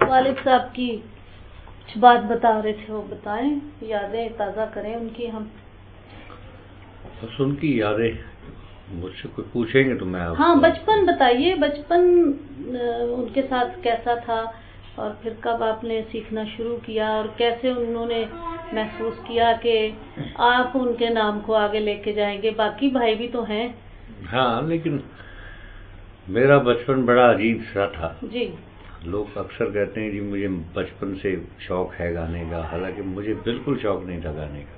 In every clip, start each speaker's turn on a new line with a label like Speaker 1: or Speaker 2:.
Speaker 1: वालिद साहब की कुछ बात बता रहे थे, वो बताएं, यादें ताज़ा करें उनकी। हम
Speaker 2: बस उनकी यादें मुझसे कोई पूछेंगे तो मैं आपको।
Speaker 1: हाँ, बचपन बताइए, बचपन उनके साथ कैसा था और फिर कब आपने सीखना शुरू किया और कैसे उन्होंने महसूस किया कि आप उनके नाम को आगे लेके जाएंगे। बाकी भाई भी तो हैं।
Speaker 2: हाँ, लेकिन मेरा बचपन बड़ा अजीब सा था
Speaker 1: जी।
Speaker 2: लोग अक्सर कहते हैं जी मुझे बचपन से शौक है गाने का, हालांकि मुझे बिल्कुल शौक नहीं था गाने का,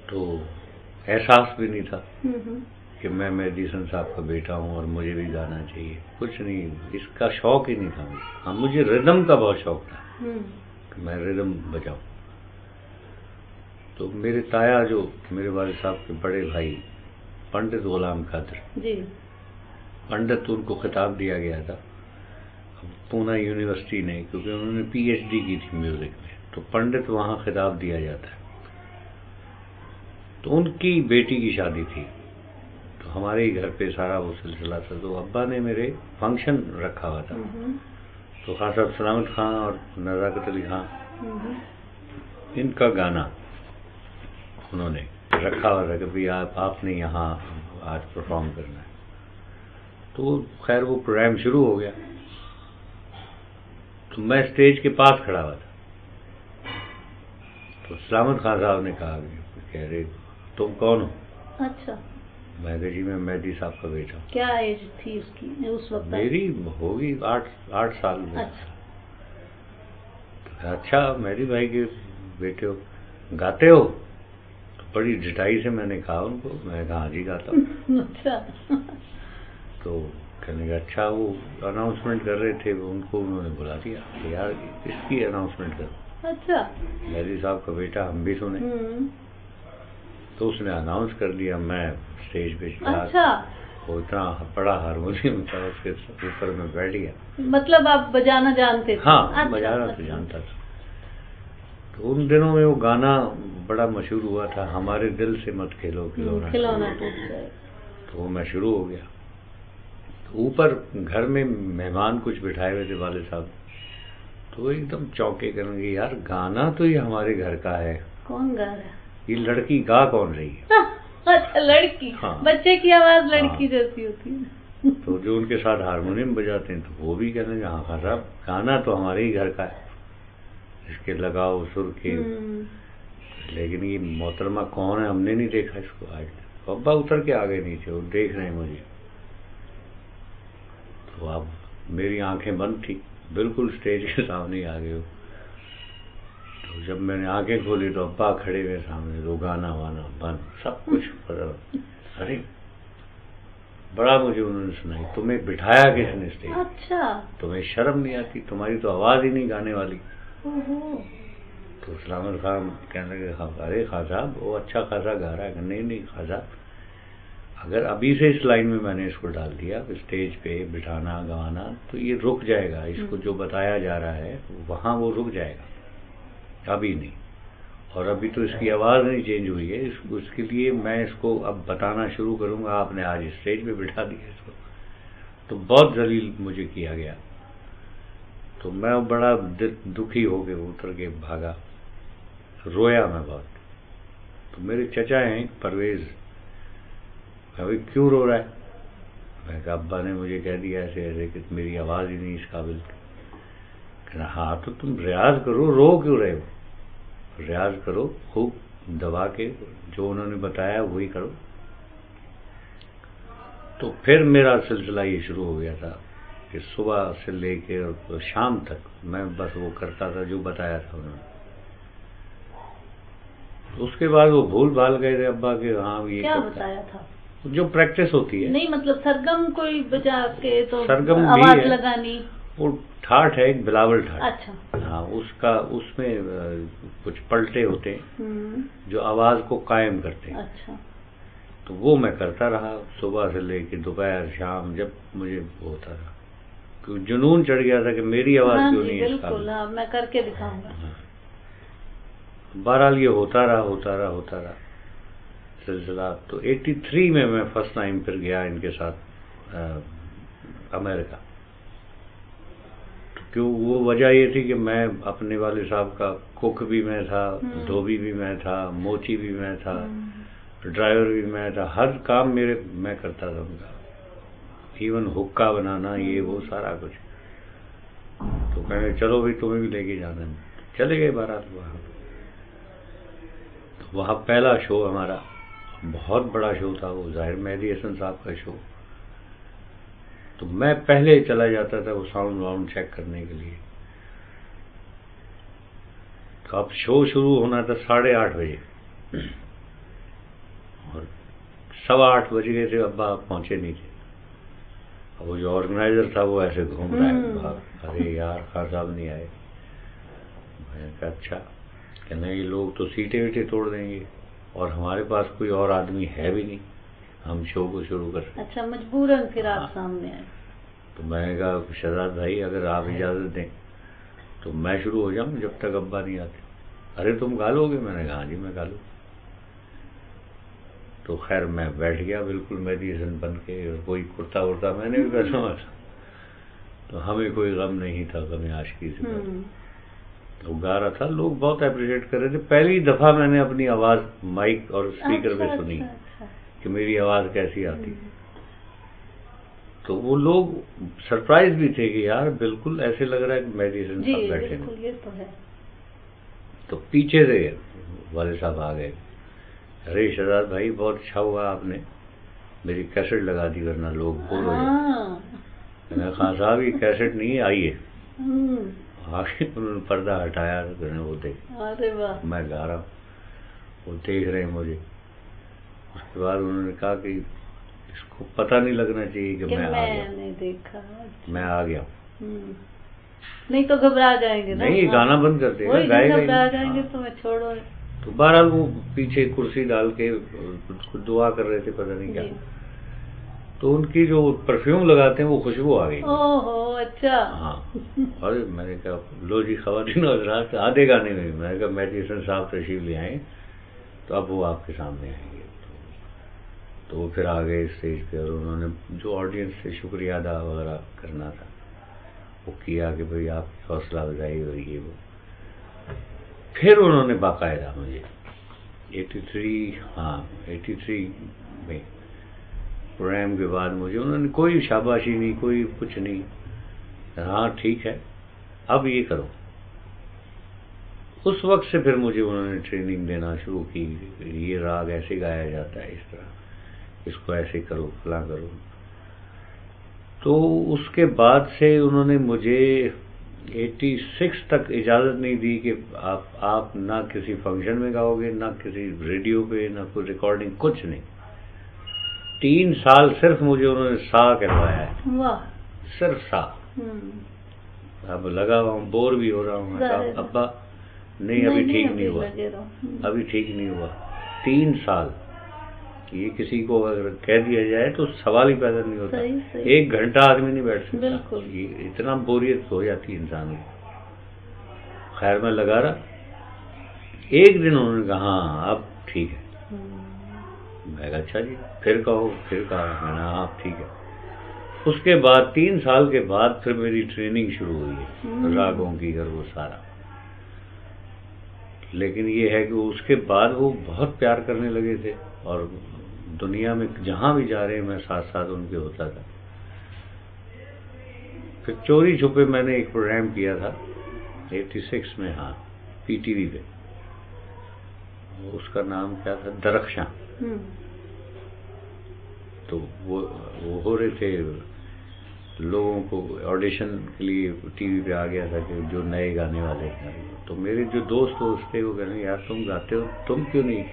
Speaker 2: तो एहसास भी नहीं था कि मैं मेडिसन साहब का बेटा हूँ और मुझे भी गाना चाहिए, कुछ नहीं, इसका शौक ही नहीं था मुझे। हाँ, मुझे रिदम का बहुत शौक था कि मैं रिदम बजाऊं। तो मेरे ताया, जो मेरे वालिद साहब के बड़े भाई पंडित गुलाम कादिर
Speaker 1: जी,
Speaker 2: पंडित, उनको खिताब दिया गया था पूना यूनिवर्सिटी ने, क्योंकि उन्होंने पीएचडी की थी म्यूजिक में, तो पंडित वहाँ खिताब दिया जाता है। तो उनकी बेटी की शादी थी, तो हमारे ही घर पे सारा वो सिलसिला था। तो अब्बा ने मेरे फंक्शन रखा हुआ था, तो खास साहब सलामत खां और नज़ाकत अली खां, इनका गाना उन्होंने रखा हुआ था कि भाई आपने यहाँ आज परफॉर्म करना है। तो खैर वो प्रोग्राम शुरू हो गया, तो मैं स्टेज के पास खड़ा हुआ था। तो सलामत खां साहब ने कहा, कह रहे तुम कौन हो?
Speaker 1: अच्छा। मैं
Speaker 2: कहा जी मैं मेहदी साहब का बेटा हूँ।
Speaker 1: क्या एज थी उसकी उस वक्त?
Speaker 2: मेरी होगी 8 साल में।
Speaker 1: अच्छा।
Speaker 2: तो अच्छा, मेहदी भाई के बेटे हो, गाते हो? तो बड़ी ढिठाई से मैंने कहा उनको, मैं कहा जी गाता हूँ।
Speaker 1: अच्छा।
Speaker 2: तो कहने का अच्छा, वो अनाउंसमेंट कर रहे थे, उनको उन्होंने बुला दिया कि यार इसकी अनाउंसमेंट करो।
Speaker 1: अच्छा।
Speaker 2: मेहदी साहब का बेटा, हम भी सुने। तो उसने अनाउंस कर दिया, मैं स्टेज पे चला।
Speaker 1: अच्छा।
Speaker 2: वो इतना बड़ा हारमोनियम था, उसके ऊपर में बैठ गया।
Speaker 1: मतलब आप बजाना जानते थे?
Speaker 2: हाँ,
Speaker 1: अच्छा,
Speaker 2: बजाना
Speaker 1: अच्छा।
Speaker 2: तो जानता था। तो उन दिनों में वो गाना बड़ा मशहूर हुआ था, हमारे दिल से मत खेलो खिलौना
Speaker 1: टूट जाए।
Speaker 2: तो वो मैं शुरू हो गया। तो ऊपर घर में मेहमान कुछ बिठाए हुए थे वाले साहब, तो एकदम चौंके, करेंगे यार गाना तो ये हमारे घर का है,
Speaker 1: कौन गा रहा है?
Speaker 2: ये लड़की गा कौन रही है?
Speaker 1: अच्छा, लड़की। हाँ। बच्चे की आवाज लड़की जैसी होती है।
Speaker 2: तो जो उनके साथ हारमोनियम बजाते हैं, तो वो भी कहते हैं हाँ साहब गाना तो हमारे ही घर का है, इसके लगाओ सुर के। लेकिन ये मोहतरमा कौन है, हमने नहीं देखा इसको आज तक। अब्बा उतर के आ गए नीचे, वो देख रहे हैं मुझे। तो अब मेरी आंखें बंद थी, बिल्कुल स्टेज के सामने आ गए हो। तो जब मैंने आंखें खोली तो अब्बा खड़े हुए सामने, तो गाना वाना बंद, सब कुछ। अरे बड़ा मुझे उन्होंने सुनाई, तुम्हें बिठाया किसने स्टेज? अच्छा। तुम्हें शर्म नहीं आती? तुम्हारी तो आवाज ही नहीं गाने वाली। तो सलामत खान कहने लगे, अरे खान साहब वो अच्छा खासा गा रहा है। नहीं नहीं खान साहब, अगर अभी से इस लाइन में मैंने इसको डाल दिया स्टेज पे बिठाना गवाना, तो ये रुक जाएगा, इसको जो बताया जा रहा है वहां वो रुक जाएगा, अभी नहीं। और अभी तो इसकी आवाज़ नहीं चेंज हुई है, उसके लिए मैं इसको अब बताना शुरू करूंगा, आपने आज स्टेज पे बिठा दिया इसको। तो बहुत जलील मुझे किया गया। तो मैं बड़ा दुखी हो के उतर के भागा, रोया मैं बहुत। तो मेरे चचा हैं परवेज, अभी क्यों रो रहा है? मैं कहा अब्बा ने मुझे कह दिया ऐसे ऐसे कि मेरी आवाज़ ही नहीं इस काबिल। कहना हाँ तो तुम रियाज करो, रो क्यों रहे हो? रियाज करो खूब दबा के, जो उन्होंने बताया वही करो। तो फिर मेरा सिलसिला ये शुरू हो गया था कि सुबह से लेके और शाम तक मैं बस वो करता था जो बताया था उन्होंने। तो उसके बाद वो भूल भाल गए थे अब्बा के। हाँ, ये क्या बताया था? जो प्रैक्टिस होती है। नहीं मतलब सरगम कोई बजा के, तो सरगम आवाज लगानी, वो ठाठ है एक बिलावल ठाठ। अच्छा। हाँ, उसका उसमें कुछ पलटे होते हैं जो आवाज को कायम करते हैं। अच्छा। तो वो मैं करता रहा सुबह से लेके दोपहर शाम, जब मुझे होता रहा, क्योंकि जुनून चढ़ गया था कि मेरी आवाज क्यों नहीं है। बिल्कुल, हाँ, मैं करके दिखाऊंगा। बहरहाल ये होता रहा सिलसिला। तो 83 में मैं फर्स्ट टाइम फिर गया इनके साथ अमेरिका। क्यों, वो वजह ये थी कि मैं अपने वाले साहब का कुक भी मैं था, धोबी भी मैं था, मोची भी मैं था, ड्राइवर भी मैं था, हर काम मैं करता था उनका, इवन हुक्का बनाना, ये वो सारा कुछ। तो कहने चलो भाई तुम्हें भी लेके जाना है। चले गए बारात वहाँ। तो वहाँ पहला शो हमारा, बहुत बड़ा शो था वो, जाहिर मेहदी हसन साहब का शो। तो मैं पहले चला जाता था वो साउंड वाउंड चेक करने के लिए। तो अब शो शुरू होना था 8:30 बजे और 7:15 बज गए थे, अब्बा पहुंचे नहीं थे। अब वो जो ऑर्गेनाइजर था वो ऐसे घूम रहा है बाहर, अरे यार खान साहब नहीं आए। मैंने कहा अच्छा, कहने ये लोग तो सीटें वीटें तोड़ देंगे और हमारे पास कोई और आदमी है भी नहीं, हम शो को शुरू कर।
Speaker 1: अच्छा, मजबूरन फिर आप सामने आए।
Speaker 2: तो मैंने कहा शहजाद भाई अगर आप इजाजत दें तो मैं शुरू हो जाऊं जब तक अब्बा नहीं आते। अरे तुम गा लोगे? मैंने कहा हाँ जी मैं गा लूँ। तो खैर मैं बैठ गया बिल्कुल मेहदी हसन बन के, और कोई कुर्ता वुर्ता मैंने भी पहना हुआ था। तो हमें कोई गम नहीं था, गम आशिकी से। तो गा रहा था, लोग बहुत अप्रिशिएट कर रहे थे। पहली दफा मैंने अपनी आवाज माइक और स्पीकर पे सुनी कि मेरी आवाज कैसी आती। तो वो लोग सरप्राइज भी थे कि यार बिल्कुल ऐसे लग रहा है कि मेहदी हसन साहब बैठे हैं।
Speaker 1: ये तो है।
Speaker 2: तो पीछे से वाले साहब आ गए, अरे शहजाद भाई बहुत अच्छा हुआ आपने मेरी कैसेट लगा दी, वरना लोग बोर हो जाते। मैंने खान साहब ये कैसेट नहीं है, आइए। आगे उन्होंने पर्दा हटाया, वो देख,
Speaker 1: अरे वाह, मैं
Speaker 2: गा रहा हूँ, वो देख रहे हैं मुझे। उसके बाद उन्होंने कहा कि इसको पता नहीं लगना चाहिए कि मैं आ गया।
Speaker 1: नहीं देखा,
Speaker 2: मैं आ गया।
Speaker 1: नहीं तो घबरा जाएंगे ना।
Speaker 2: नहीं, गाना बंद कर देगा,
Speaker 1: घबरा जाएंगे तो मैं छोड़ो।
Speaker 2: तो बहरहाल वो पीछे कुर्सी डाल के दुआ कर रहे थे, पता नहीं क्या। तो उनकी जो परफ्यूम लगाते हैं वो खुशबू आ गई।
Speaker 1: ओहो, अच्छा।
Speaker 2: हाँ, अरे मैंने कहा लो जी ख़वातीन और हज़रात, आधे गाने में मैंने कहा मेहदी हसन साहब तशरीफ ले आए, तो अब वो आपके सामने आएंगे। तो वो फिर आ गए स्टेज पे, और उन्होंने जो ऑडियंस से शुक्रिया अदा वगैरह करना था वो किया कि भाई आपकी हौसला अफजाई और ये वो। फिर उन्होंने बाकायदा मुझे 83 में प्रोग्राम के बाद मुझे उन्होंने कोई शाबाशी नहीं, कोई कुछ नहीं, हाँ ठीक है अब ये करो। उस वक्त से फिर मुझे उन्होंने ट्रेनिंग देना शुरू की, ये राग ऐसे गाया जाता है, इस तरह इसको ऐसे करो, फला करो। तो उसके बाद से उन्होंने मुझे 86 तक इजाज़त नहीं दी कि आप ना किसी फंक्शन में गाओगे, ना किसी रेडियो पे, ना कोई रिकॉर्डिंग, कुछ नहीं। 3 साल सिर्फ मुझे उन्होंने सा कहवाया है। वाह, सिर्फ सा। अब लगा हुआ हूँ, बोर भी हो रहा हूँ। अब्बा नहीं अभी ठीक नहीं हुआ, अभी ठीक नहीं हुआ। 3 साल, ये किसी को अगर कह दिया जाए तो सवाल ही पैदा नहीं होता। सही। 1 घंटा आदमी नहीं बैठ सकता, ये इतना बोरियत हो जाती है इंसान की। खैर मैं लगा रहा। एक दिन उन्होंने कहा हाँ अब ठीक है। मैं कहा अच्छा जी फिर कहो। फिर कहा, मैंने हाँ ठीक है। उसके बाद 3 साल के बाद फिर मेरी ट्रेनिंग शुरू हुई है रागों की और वो सारा। लेकिन ये है कि उसके बाद वो बहुत प्यार करने लगे थे, और दुनिया में जहां भी जा रहे हैं मैं साथ साथ उनके होता था। फिर चोरी छुपे मैंने एक प्रोग्राम किया था 86 में, हाँ, पीटीवी पे। उसका नाम क्या था, दरख्शां। तो वो हो रहे थे, लोगों को ऑडिशन के लिए टीवी पे आ गया था कि जो नए गाने वाले हैं। तो मेरे जो दोस्त थे वो कहने यार तुम गाते हो, तुम क्यों नहीं।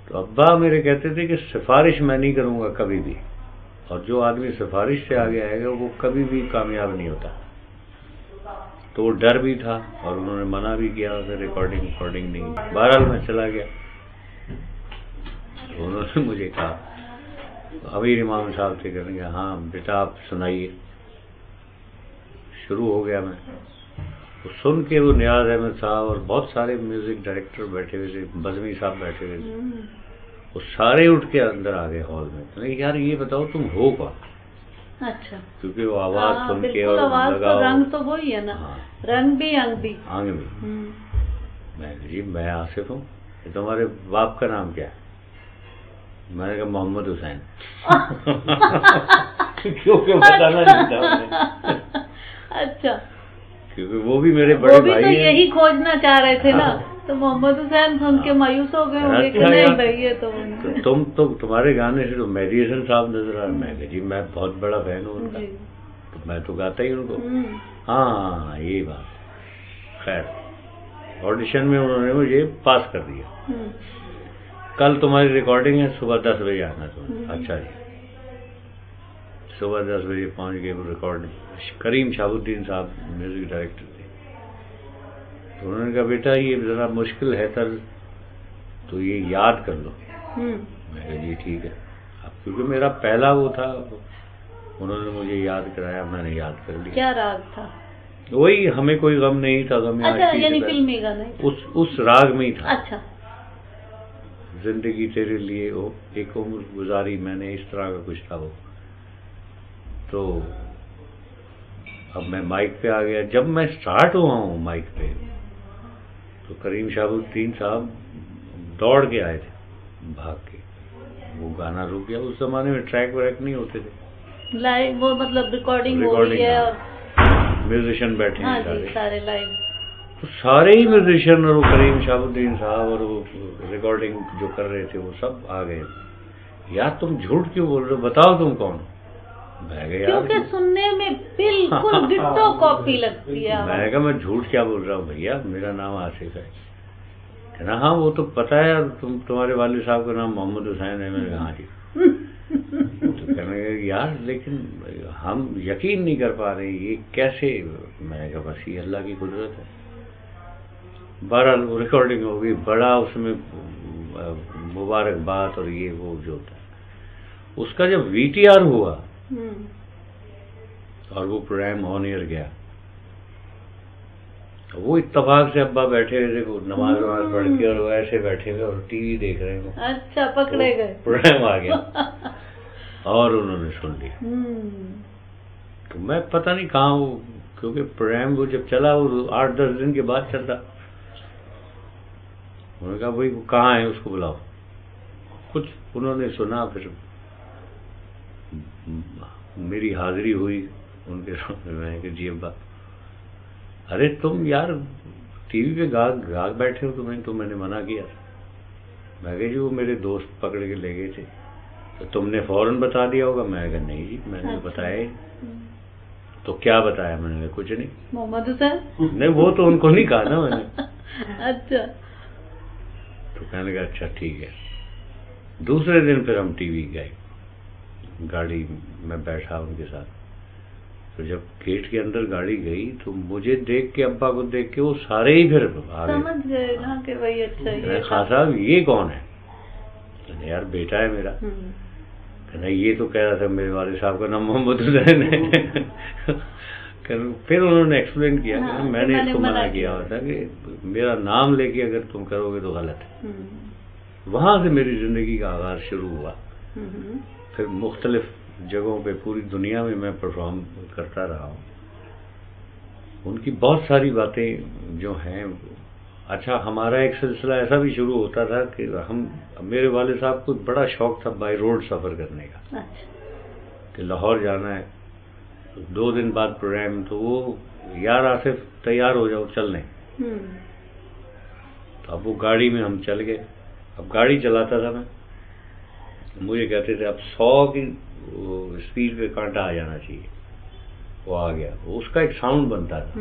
Speaker 2: तो अब्बा मेरे कहते थे कि सिफारिश मैं नहीं करूंगा कभी भी, और जो आदमी सिफारिश से आगे आएगा वो कभी भी कामयाब नहीं होता। तो वो डर भी था और उन्होंने मना भी किया, फिर रिकॉर्डिंग नहीं। बहरहाल मैं चला गया। तो उन्होंने मुझे कहा, अमीर इमाम साहब थे, कहेंगे हाँ बेटा आप सुनाइए। शुरू हो गया मैं। तो सुन के वो नियाज अहमद साहब और बहुत सारे म्यूजिक डायरेक्टर बैठे हुए थे, बज़मी साहब बैठे हुए थे, वो सारे उठ के अंदर आ गए हॉल में। तो यार ये बताओ तुम हो कौन।
Speaker 1: अच्छा।
Speaker 2: क्योंकि वो आवाज सुन के
Speaker 1: बिल्कुल,
Speaker 2: और
Speaker 1: आवाज
Speaker 2: लगाओ।
Speaker 1: तो रंग तो वही है ना।
Speaker 2: हाँ।
Speaker 1: रंग भी अंग भी।
Speaker 2: अंग भी। मैं कहा, जी मैं आसिफ हूँ, तुम्हारे बाप का नाम क्या है? मैंने कहा मोहम्मद हुसैन। क्योंकि बताना नहीं था उन्हें।
Speaker 1: अच्छा।
Speaker 2: क्योंकि वो भी मेरे बड़े
Speaker 1: भी
Speaker 2: भाई
Speaker 1: तो
Speaker 2: हैं।
Speaker 1: यही खोजना चाह रहे थे ना।
Speaker 2: हाँ।
Speaker 1: तो मोहम्मद हुसैन सुन के मायूस हो गए होंगे कि नहीं भाई ये तो
Speaker 2: तुम्हारे गाने से तो मेहदी हसन साहब नजर आ रहे। मैं कहा, जी मैं बहुत बड़ा फैन हूँ उनका, तो मैं तो गाता ही उनको। हाँ यही बात। खैर ऑडिशन में उन्होंने मुझे पास कर दिया। कल तुम्हारी रिकॉर्डिंग है, सुबह 10 बजे आना तुम। अच्छा जी। सुबह 10 बजे पहुंच गए। वो रिकॉर्ड करीम शाहबुद्दीन साहब म्यूजिक डायरेक्टर थे। तो उन्होंने कहा बेटा ये जरा मुश्किल है सर, तो ये याद कर लो। मैं कहा जी ठीक है। अब क्योंकि मेरा पहला वो था, उन्होंने मुझे याद कराया, मैंने याद कर लिया।
Speaker 1: क्या राग था?
Speaker 2: वही हमें कोई गम नहीं था, गम
Speaker 1: अच्छा, यानी फिल्मी गाने।
Speaker 2: उस राग में ही था।
Speaker 1: अच्छा।
Speaker 2: जिंदगी तेरे लिए एक उम्र गुजारी मैंने, इस तरह का कुछ था वो। तो अब मैं माइक पे आ गया। जब मैं स्टार्ट हुआ हूँ माइक पे, तो करीम शाहबुद्दीन साहब दौड़ के आए थे, भाग के। वो गाना रुक गया। उस जमाने में ट्रैक व्रैक नहीं होते थे,
Speaker 1: लाइव वो मतलब रिकॉर्डिंग हो रही है और
Speaker 2: म्यूजिशियन बैठे
Speaker 1: हाँ
Speaker 2: हैं
Speaker 1: सारे लाइव।
Speaker 2: तो सारे ही म्यूजिशियन और वो करीम शाहबुद्दीन साहब और वो रिकॉर्डिंग जो कर रहे थे वो सब आ गए। यार तुम झूठ क्यों बोल रहे हो, बताओ तुम कौन?
Speaker 1: क्योंकि सुनने में बिल्कुल डिट्टो कॉपी लगती है।
Speaker 2: मैंने कहा मैं झूठ क्या बोल रहा हूँ भैया, मेरा नाम आसिफ है। कहना हाँ वो तो पता है, तुम्हारे वालिद साहब का नाम मोहम्मद हुसैन है। मैंने कहा हाँ जी। तो कहने लगे यार लेकिन हम यकीन नहीं कर पा रहे ये कैसे। मैंने कहा बस ये अल्लाह की कुदरत है। बहरहाल वो रिकॉर्डिंग हो गई, बड़ा उसमें मुबारकबाद और ये वो जो होता है। उसका जब VTR हुआ और वो प्रोग्राम ऑन एयर गया, वो इत्तेफाक से अब्बा बैठे हुए थे, वो नमाज पढ़ के और वो ऐसे बैठे हुए और टीवी देख रहे हैं।
Speaker 1: अच्छा, पकड़े गए।
Speaker 2: प्रोग्राम आ गया और उन्होंने सुन लिया। तो मैं पता नहीं कहाँ वो, क्योंकि प्रोग्राम वो जब चला वो 8-10 दिन के बाद चलता। उन्होंने कहा भाई वो कहाँ है, उसको बुलाओ। कुछ उन्होंने सुना, फिर मेरी हाजिरी हुई उनके सामने। मैं कि जी अब्बा, अरे तुम यार टीवी पे गाग बैठे हो, तुम्हें तो मैंने मना किया। मैं कहा जी वो मेरे दोस्त पकड़ के ले गए थे, तो तुमने फौरन बता दिया होगा। मैं कहा नहीं जी मैंने बताया। तो क्या बताया? मैंने कहा कुछ नहीं।
Speaker 1: मोहम्मद हुसैन? नहीं
Speaker 2: वो तो उनको नहीं कहा ना मैंने।
Speaker 1: अच्छा।
Speaker 2: तो कहने लगा अच्छा ठीक है। दूसरे दिन फिर हम टीवी गए, गाड़ी में बैठा उनके साथ। तो जब गेट के अंदर गाड़ी गई तो मुझे देख के, अब्बा को देख के वो सारे ही फिर आ गए।
Speaker 1: समझ गए ना कि भाई अच्छा ये
Speaker 2: खान साहब ये कौन है? कहने यार बेटा है मेरा। कहना ये तो कह रहा था मेरे वाले साहब का नाम मोहम्मद हुसैन है। फिर उन्होंने एक्सप्लेन किया कि मैंने इसको मना किया हुआ था कि मेरा नाम लेके अगर तुम करोगे तो गलत है। वहां से मेरी जिंदगी का आगाज शुरू हुआ। फिर मुख्तलिफ जगहों पे पूरी दुनिया में मैं परफॉर्म करता रहा हूँ। उनकी बहुत सारी बातें जो हैं। अच्छा, हमारा एक सिलसिला ऐसा भी शुरू होता था कि मेरे वाले साहब को बड़ा शौक था बाई रोड सफ़र करने का। कि लाहौर जाना है तो 2 दिन बाद प्रोग्राम, तो वो यार आसिफ तैयार हो जाओ चलने। तो अब वो गाड़ी में हम चल गए। अब गाड़ी चलाता था मैं, मुझे कहते थे अब 100 की स्पीड पे कांटा आ जाना चाहिए। वो आ गया। उसका एक साउंड बनता था,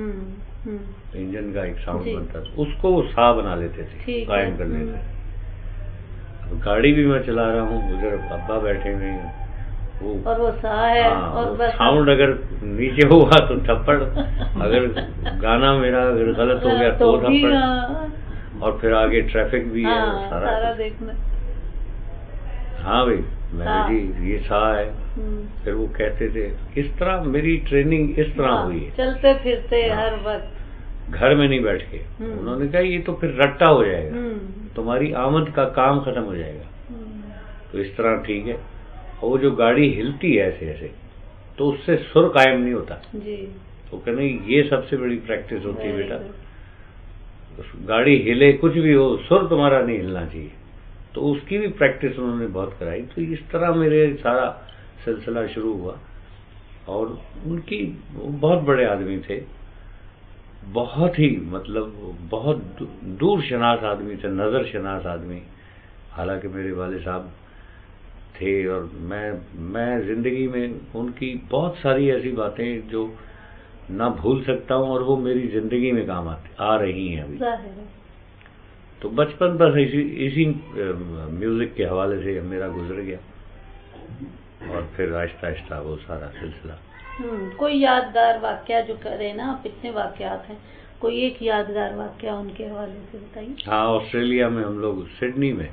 Speaker 2: इंजन का एक साउंड बनता था, उसको वो सा बना लेते थे, कायम कर लेते थे। अब गाड़ी भी मैं चला रहा हूँ, उधर अब्बा बैठे हुए हैं,
Speaker 1: और वो सा है। और
Speaker 2: साउंड अगर नीचे हुआ तो थप्पड़, अगर गाना मेरा अगर गलत हो गया तो थप्पड़, और फिर आगे ट्रैफिक भी है सारा
Speaker 1: देखना।
Speaker 2: हाँ भाई मैंने जी ये सा है। फिर वो कहते थे, इस तरह मेरी ट्रेनिंग इस तरह हुई है,
Speaker 1: चलते फिरते हर वक्त, घर
Speaker 2: में नहीं बैठ के। उन्होंने कहा ये तो फिर रट्टा हो जाएगा, तुम्हारी आमद का काम खत्म हो जाएगा। तो इस तरह ठीक है। और वो जो गाड़ी हिलती है ऐसे ऐसे, तो उससे सुर कायम नहीं होता
Speaker 1: जी।
Speaker 2: तो कहने ये सबसे बड़ी प्रैक्टिस होती है बेटा, गाड़ी हिले कुछ भी हो सुर तुम्हारा नहीं हिलना चाहिए। तो उसकी भी प्रैक्टिस उन्होंने बहुत कराई। तो इस तरह मेरे सारा सिलसिला शुरू हुआ। और उनकी बहुत बड़े आदमी थे, बहुत ही मतलब बहुत दूर शनास आदमी थे, नज़र शनास आदमी। हालांकि मेरे वाले साहब थे और मैं जिंदगी में उनकी बहुत सारी ऐसी बातें जो ना भूल सकता हूं और वो मेरी जिंदगी में काम आ रही हैं अभी। तो बचपन बस इसी म्यूजिक के हवाले से मेरा गुजर गया और फिर आहिस्ता आहिस्ता वो सारा सिलसिला।
Speaker 1: कोई यादगार वाकया जो करे ना, आप इतने वाकयात हैं, कोई एक यादगार वाकया उनके हवाले से बताइए।
Speaker 2: हाँ, ऑस्ट्रेलिया में हम लोग सिडनी में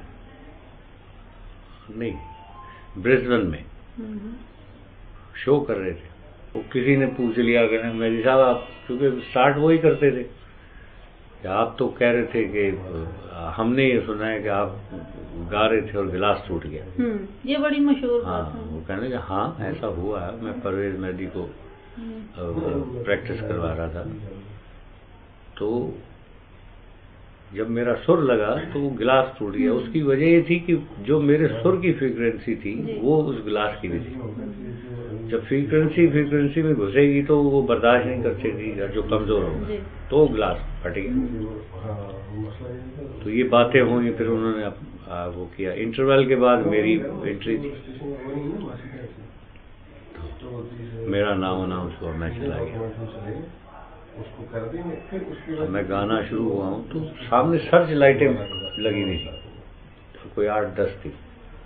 Speaker 2: नहीं ब्रिस्बेन में शो कर रहे थे। वो किसी ने पूछ लिया कि मेरी साहब आप, क्योंकि स्टार्ट वो ही करते थे कि आप तो कह रहे थे कि हमने ये सुना है कि आप गा रहे थे और गिलास टूट गया।
Speaker 1: ये बड़ी मशहूर बात है।
Speaker 2: वो कहने का हाँ ऐसा हुआ है, मैं परवेज मेहदी को प्रैक्टिस करवा रहा था। तो जब मेरा सुर लगा तो वो गिलास टूट गया। उसकी वजह ये थी कि जो मेरे सुर की फ्रीक्वेंसी थी वो उस गिलास की भी थी। जब फ्रीक्वेंसी में घुसेगी तो वो बर्दाश्त नहीं कर सकेगी, जो कमजोर होगा तो गिलास फट गया। तो ये बातें हुई, फिर उन्होंने वो किया। इंटरवल के बाद मेरी एंट्री थी, मेरा नाम अनाउंस हुआ, मैं चला गया। मैं गाना शुरू हुआ हूँ तो सामने सर्च लाइटें लगी हुई थी, तो कोई 8-10 थी।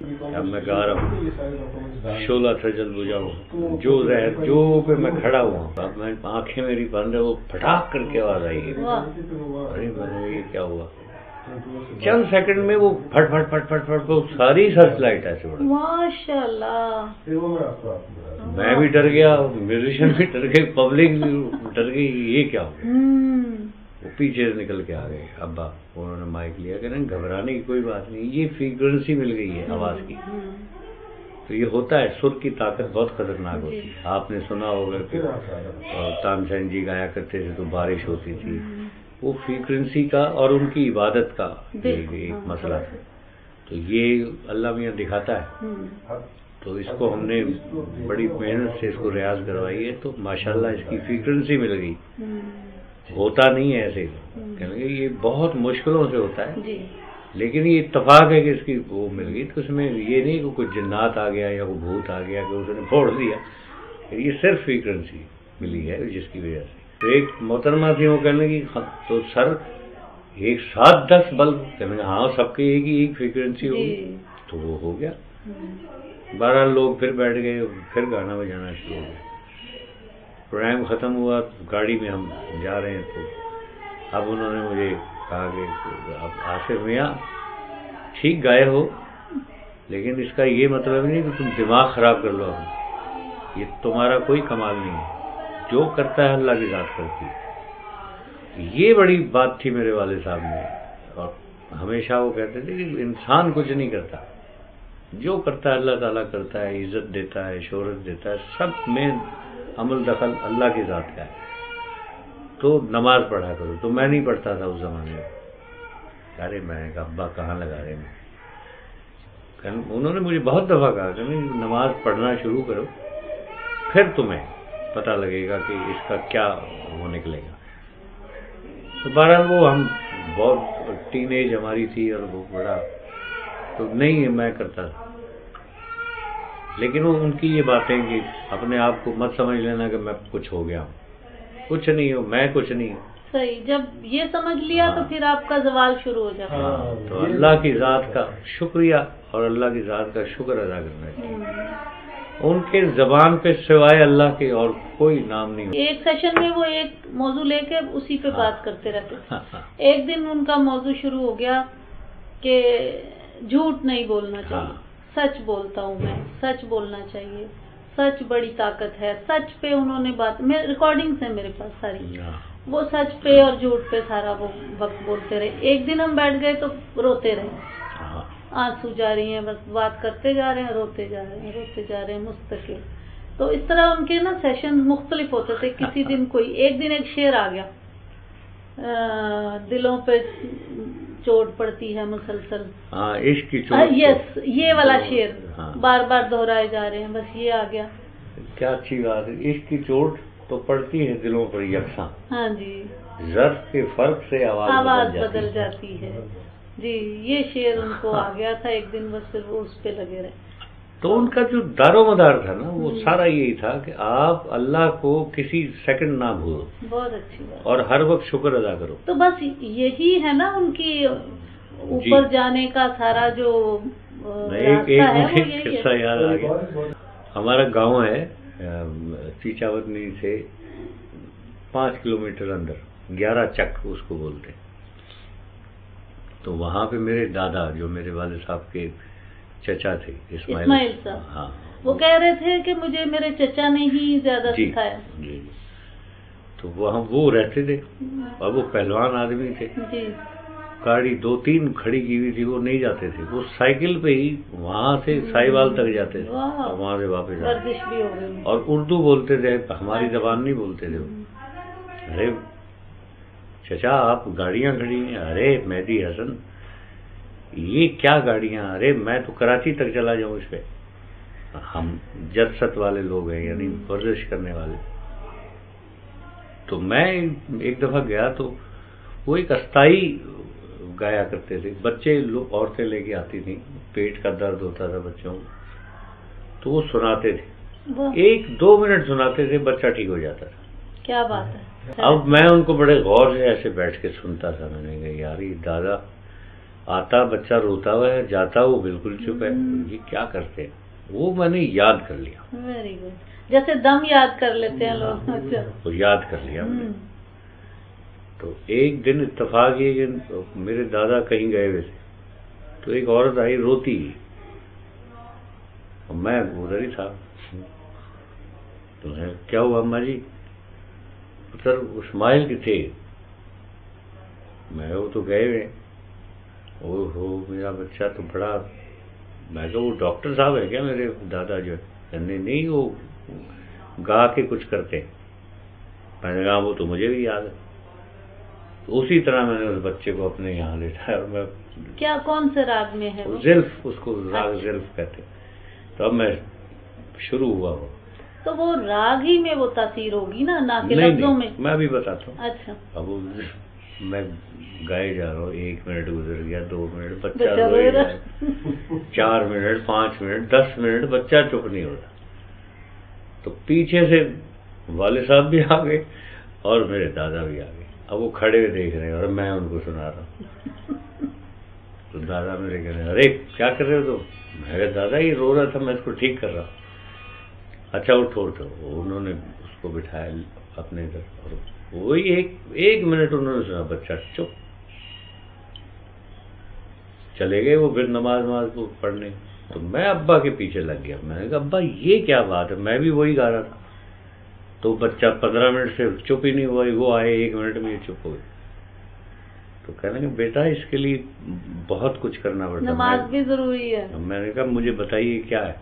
Speaker 2: अब मैं गा रहा हूँ, शोला सजल बुझाऊं जो पे मैं खड़ा हुआ। अब मैं आंखें मेरी बंद है, वो फटाक करके आवाज आई है। अरे मैंने ये क्या हुआ, चंद सेकंड में वो फट फट फट फट फट तो सारी सर्च लाइट ऐसे उड़ा।
Speaker 1: माशाल्लाह।
Speaker 2: मैं भी डर गया, म्यूजिशियन भी डर गए, पब्लिक भी डर गई, ये क्या हो। वो पीछे से निकल के आ गए अब्बा, उन्होंने माइक लिया कि नहीं घबराने की कोई बात नहीं, ये फ्रीक्वेंसी मिल गई है आवाज की। तो ये होता है, सुर की ताकत बहुत खतरनाक होती है। आपने सुना होगा कि तानसेन जी गाया करते थे तो बारिश होती थी, वो फ्रीक्वेंसी का और उनकी इबादत का एक मसला था। तो ये अल्लाह मियाँ दिखाता है। तो इसको हमने बड़ी मेहनत से इसको रियाज करवाई है, तो माशाल्लाह इसकी फ्रीक्वेंसी मिल गई। होता नहीं है ऐसे, कहेंगे ये बहुत मुश्किलों से होता है, लेकिन ये इत्तेफाक है कि इसकी वो मिल गई। तो उसमें ये नहीं कि कोई जिन्नात आ गया या कोई भूत आ गया कि उसने फोड़ दिया, ये सिर्फ फ्रीक्वेंसी मिली है जिसकी वजह से। तो एक मोहतरमा थी, वो कहने की तो सर एक 7-10 बल्ब, कहने हाँ सबके एक फ्रीक्वेंसी होगी, तो वो हो गया। 12 लोग फिर बैठ गए, फिर गाना बजाना शुरू हो गया। प्रोग्राम खत्म हुआ, गाड़ी में हम जा रहे हैं, तो अब उन्होंने मुझे कहा कि अब आसिफ मियाँ ठीक गाए हो, लेकिन इसका ये मतलब नहीं कि तुम दिमाग खराब कर लो। ये तुम्हारा कोई कमाल नहीं है, जो करता है अल्लाह की जात करती है। ये बड़ी बात थी मेरे वाले साहब में। और हमेशा वो कहते थे कि इंसान कुछ नहीं करता, जो करता है अल्लाह ताला करता है, इज्जत देता है, शोहरत देता है, सब में अमल दखल अल्लाह की जात का है। तो नमाज पढ़ा करो। तो मैं नहीं पढ़ता था उस जमाने में। अरे मैंने कहा अब्बा कहाँ लगा रहे हैं। उन्होंने मुझे बहुत दफा कहा कि नमाज पढ़ना शुरू करो, फिर तुम्हें पता लगेगा कि इसका क्या वो निकलेगा। तो बहरहाल वो हम बहुत टीनेज हमारी थी और वो बड़ा, तो नहीं मैं करता था। लेकिन वो उनकी ये बातें कि अपने आप को मत समझ लेना कि मैं कुछ हो गया हूँ, कुछ नहीं हो, मैं कुछ नहीं हूँ।
Speaker 1: सही, जब ये समझ लिया तो फिर आपका सवाल शुरू हो जाता है।
Speaker 2: तो अल्लाह की जात का शुक्रिया और अल्लाह की जात का शुक्र अदा करना चाहिए। उनके जबान पे सिवाय अल्लाह के और कोई नाम नहीं।
Speaker 1: एक सेशन में वो एक मौजू लेके उसी पे बात करते रहते थे। एक दिन उनका मौजू शुरू हो गया कि झूठ नहीं बोलना चाहिए, सच बोलता हूँ मैं, सच बोलना चाहिए, सच बड़ी ताकत है। सच पे उन्होंने बात, मैं रिकॉर्डिंग्स है मेरे पास सारी, वो सच पे और झूठ पे सारा वो वक्त बोलते रहे। एक दिन हम बैठ गए तो रोते रहे, आंसू जा रही हैं, बस बात करते जा रहे हैं, रोते जा रहे हैं, रोते जा रहे हैं मुस्तकिल। तो इस तरह उनके ना सेशन मुख्तलिफ होते थे। किसी दिन कोई एक दिन एक शेर आ गया, दिलों पे चोट पड़ती है मुसलसल,
Speaker 2: हाँ इश्क की चोट,
Speaker 1: यस ये वाला शेर
Speaker 2: हाँ।
Speaker 1: बार बार दोहराए जा रहे हैं, बस ये आ गया।
Speaker 2: क्या अच्छी बात है, इश्क की चोट तो पड़ती है दिलों पर यकसा,
Speaker 1: हाँ जी,
Speaker 2: ज़र्फ के फर्क से आवाज
Speaker 1: बदल जाती है जी। ये शेर उनको आ गया था एक दिन, बस फिर वो उस पे लगे रहे।
Speaker 2: तो उनका जो दारोमदार था ना, वो सारा यही था कि आप अल्लाह को किसी सेकंड ना भूलो,
Speaker 1: बहुत अच्छी बात,
Speaker 2: और हर वक्त शुक्र अदा करो।
Speaker 1: तो बस यही है ना उनकी ऊपर जाने का सारा जो रास्ता है, वो यही
Speaker 2: किस्सा
Speaker 1: है।
Speaker 2: याद आ गया। हमारा गांव है चीचावतनी से 5 किलोमीटर अंदर, 11 चक उसको बोलते हैं। तो वहाँ पे मेरे दादा, जो मेरे वाले साहब के चचा थे, इस्माइल
Speaker 1: साहब,
Speaker 2: हाँ,
Speaker 1: वो कह रहे थे कि मुझे मेरे चचा ने ही ज्यादा सिखाया
Speaker 2: जी। तो वहाँ वो रहते थे, और वो पहलवान आदमी थे
Speaker 1: जी।
Speaker 2: गाड़ी 2-3 खड़ी की हुई थी, वो नहीं जाते थे, वो साइकिल पे ही वहाँ से साहिवाल तक जाते थे और वहाँ से वापस
Speaker 1: वर्जिश भी हो गई। और
Speaker 2: उर्दू बोलते थे, हमारी जबान नहीं बोलते थे। अरे चचा आप गाड़ियाँ खड़ी हैं, अरे मेहदी हसन ये क्या गाड़ियाँ, अरे मैं तो कराची तक चला जाऊँ इस पे। हम जदसत वाले लोग हैं, यानी वर्जिश करने वाले। तो मैं एक दफा गया तो वो एक अस्थाई गाया करते थे, बच्चे औरतें लेके आती थी, पेट का दर्द होता था बच्चों को, तो वो सुनाते थे, 1-2 मिनट सुनाते थे, बच्चा ठीक हो जाता था।
Speaker 1: क्या बात है।
Speaker 2: अब मैं उनको बड़े गौर से ऐसे बैठ के सुनता था। मैंने कहा यार ये दादा आता बच्चा रोता हुआ है, जाता वो बिल्कुल चुप है, ये क्या करते हैं। वो मैंने याद कर लिया।
Speaker 1: वेरी गुड, जैसे दम याद कर लेते हैं लोग,
Speaker 2: वो याद कर लिया मैंने। तो एक दिन इत्तेफाक ये कि मेरे दादा कहीं गए हुए थे, तो एक औरत आई रोती, और मैं उधर ही था। तो क्या हुआ अम्मा जी, सर इस्माइल के थे। मैं वो तो गए हुए। ओहो मेरा बच्चा तो बड़ा। मैं कहा वो डॉक्टर साहब है क्या मेरे दादा जो है? नहीं वो गा के कुछ करते। मैंने कहा वो तो मुझे भी याद है। तो उसी तरह मैंने उस बच्चे को अपने यहाँ लेटाया, और मैं
Speaker 1: क्या कौन से राग में है वो?
Speaker 2: ज़िल्फ, उसको राग ज़िल्फ कहते। तो अब मैं शुरू हुआ वो,
Speaker 1: तो वो राग ही में वो तासीर होगी ना कि लफ्जों में?
Speaker 2: मैं अभी बताता हूँ।
Speaker 1: अच्छा।
Speaker 2: अब मैं गाए जा रहा हूँ, 1 मिनट गुजर गया, 2 मिनट, बच्चा रोए जा रहा है, 4 मिनट, 5 मिनट, 10 मिनट, बच्चा चुप नहीं होता। तो पीछे से वाले साहब भी आ गए और मेरे दादा भी आ गए। अब वो खड़े हुए देख रहे हैं और मैं उनको सुना रहा हूँ। तो दादा मेरे कह रहे अरे क्या कर रहे हो तुम? मैं कहा दादा ये रो रहा था, मैं इसको ठीक कर रहा हूँ। अच्छा उठो। उन्होंने उसको बिठाया अपने इधर, और वही एक मिनट उन्होंने सुना, बच्चा चुप। चले गए वो फिर नमाज को पढ़ने। तो मैं अब्बा के पीछे लग गया। मैंने कहा अब्बा ये क्या बात है, मैं भी वही गा रहा था। तो बच्चा 15 मिनट से चुप ही नहीं हुआ, वो आए 1 मिनट में ये चुप हो गए। तो कहने लगे बेटा इसके लिए बहुत कुछ करना पड़ता है,
Speaker 1: नमाज भी जरूरी है।
Speaker 2: मैंने कहा मुझे बताइए क्या है।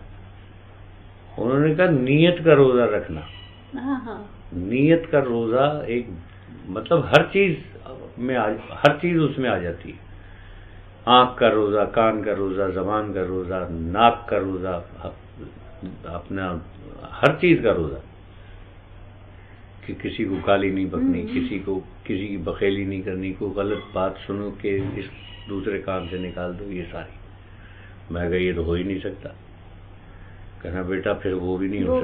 Speaker 2: उन्होंने कहा नीयत का रोजा रखना।
Speaker 1: हाँ।
Speaker 2: नीयत का रोजा एक मतलब हर चीज उसमें आ जाती है। आंख का रोजा, कान का रोजा, जबान का रोजा, नाक का रोजा, अपना हर चीज का रोजा, कि किसी को गाली नहीं बकनी, किसी की बखेली नहीं करनी, कोई गलत बात सुनो कि इस दूसरे काम से निकाल दो, ये सारी। मैं कहा ये तो हो ही नहीं सकता। कहना बेटा फिर वो भी नहीं हो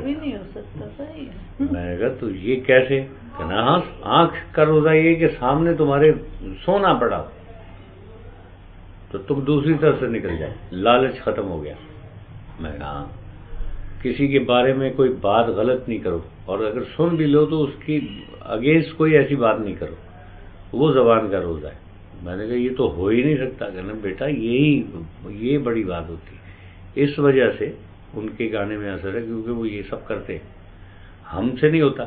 Speaker 2: सकता।
Speaker 1: सही है।
Speaker 2: मैंने कहा तो ये कैसे? कहना हाँ आंख का रोजा ये कि सामने तुम्हारे सोना पड़ा तो तुम दूसरी तरफ से निकल जाए, लालच खत्म हो गया। मैं कहा किसी के बारे में कोई बात गलत नहीं करो, और अगर सुन भी लो तो उसकी अगेंस्ट कोई ऐसी बात नहीं करो, वो जबान का रोजा है। मैंने कहा ये तो हो ही नहीं सकता। कहना बेटा ये बड़ी बात होती है। इस वजह से उनके गाने में असर है, क्योंकि वो ये सब करते हैं, हमसे नहीं होता।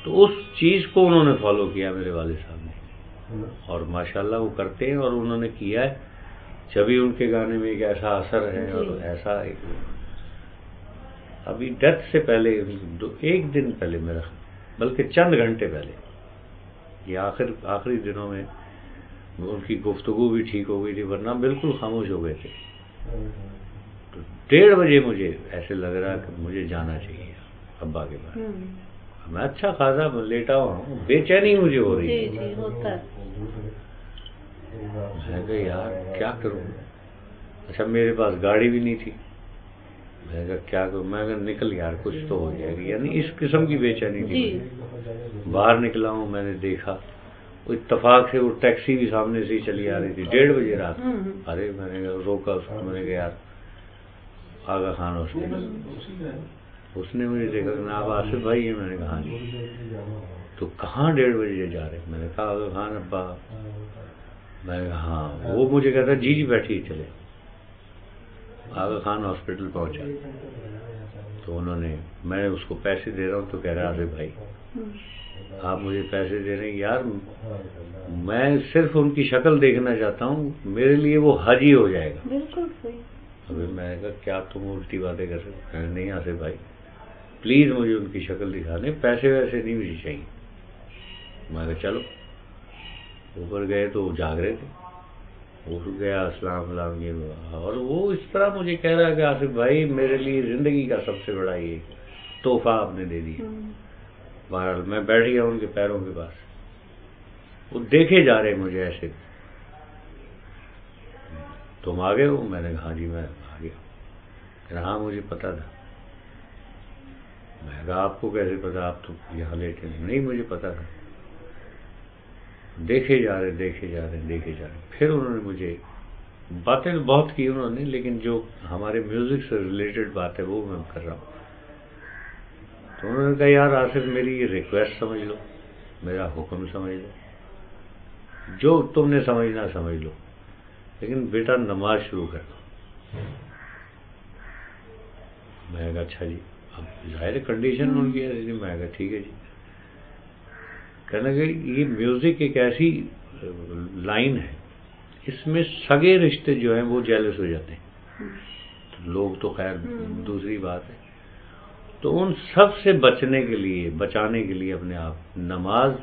Speaker 2: तो उस चीज को उन्होंने फॉलो किया मेरे वाले साहब ने, और माशाल्लाह वो करते हैं और उन्होंने किया है। जब भी उनके गाने में एक ऐसा असर है और ऐसा एक अभी डेथ से पहले एक दिन पहले मेरा, बल्कि चंद घंटे पहले, ये आखिरी दिनों में उनकी गुफ्तगू भी ठीक हो गई थी, वरना बिल्कुल खामोश हो गए थे। तो 1:30 बजे मुझे ऐसे लग रहा कि मुझे जाना चाहिए अब्बा के पास। मैं अच्छा खासा लेटा हुआ हूँ, बेचैनी मुझे हो रही है।
Speaker 1: जी होता है।
Speaker 2: मैं कहा यार क्या करूँ। अच्छा मेरे पास गाड़ी भी नहीं थी। मैं कहा क्या करूँ। मैं कहा निकल यार, कुछ तो हो जाएगी। यानी इस किस्म की बेचैनी थी मुझे। बाहर निकला हूँ, मैंने देखा इत्तेफाक से वो टैक्सी भी सामने से ही चली आ रही थी 1:30 बजे रात। अरे मैंने रोका उसको, मैंने कहा यार आगा खान हॉस्पिटल। उसने मुझे देखा कि आप आसिफ भाई हैं। मैंने कहा जी। तो कहाँ 1:30 बजे जा रहे। मैंने कहा आगा खान अब्बा। मैंने कहा हाँ। वो मुझे कहता जी जी बैठिए चले। आगा खान हॉस्पिटल पहुंचा तो उन्होंने, मैं उसको पैसे दे रहा हूँ तो कह रहा आसिफ भाई आप मुझे पैसे दे रहे हैं। यार मैं सिर्फ उनकी शक्ल देखना चाहता हूँ, मेरे लिए वो हज ही हो जाएगा।
Speaker 1: बिल्कुल सही।
Speaker 2: अभी मैंने कहा क्या तुम उल्टी बातें कर सकते हैं। नहीं आसिफ भाई प्लीज मुझे उनकी शक्ल दिखा दें, पैसे वैसे नहीं मुझे चाहिए। मैं कहा चलो। ऊपर गए तो जाग रहे थे। उठ गया अस्सलाम वालेकुम ये, और वो इस तरह मुझे कह रहा है कि आसिफ भाई मेरे लिए जिंदगी का सबसे बड़ा ये तोहफा आपने दे दिया। बहरहाल मैं बैठ गया उनके पैरों के पास। वो देखे जा रहे मुझे ऐसे, तुम आ गए हो। मैंने कहा हाँ जी मैं आ गया। कह रहा हाँ मुझे पता था। मैं कहा आपको कैसे पता, आप तो यहाँ लेटे नहीं। मुझे पता था। देखे जा रहे देखे जा रहे देखे जा रहे। फिर उन्होंने मुझे बातें तो बहुत की उन्होंने, लेकिन जो हमारे म्यूजिक से रिलेटेड बात है वो मैं कर रहा हूँ। तो उन्होंने कहा यार आसिफ मेरी ये रिक्वेस्ट समझ लो, मेरा हुक्म समझ लो, जो तुमने समझना समझ लो, लेकिन बेटा नमाज शुरू कर दो। मैं कहा अच्छा जी। अब जाहिर कंडीशन उनकी है। मैं कहा ठीक है जी। कहने लगे ये म्यूजिक एक ऐसी लाइन है, इसमें सगे रिश्ते जो हैं वो जेलस हो जाते हैं। तो लोग तो खैर दूसरी बात है। तो उन सब से बचने के लिए, बचाने के लिए अपने आप नमाज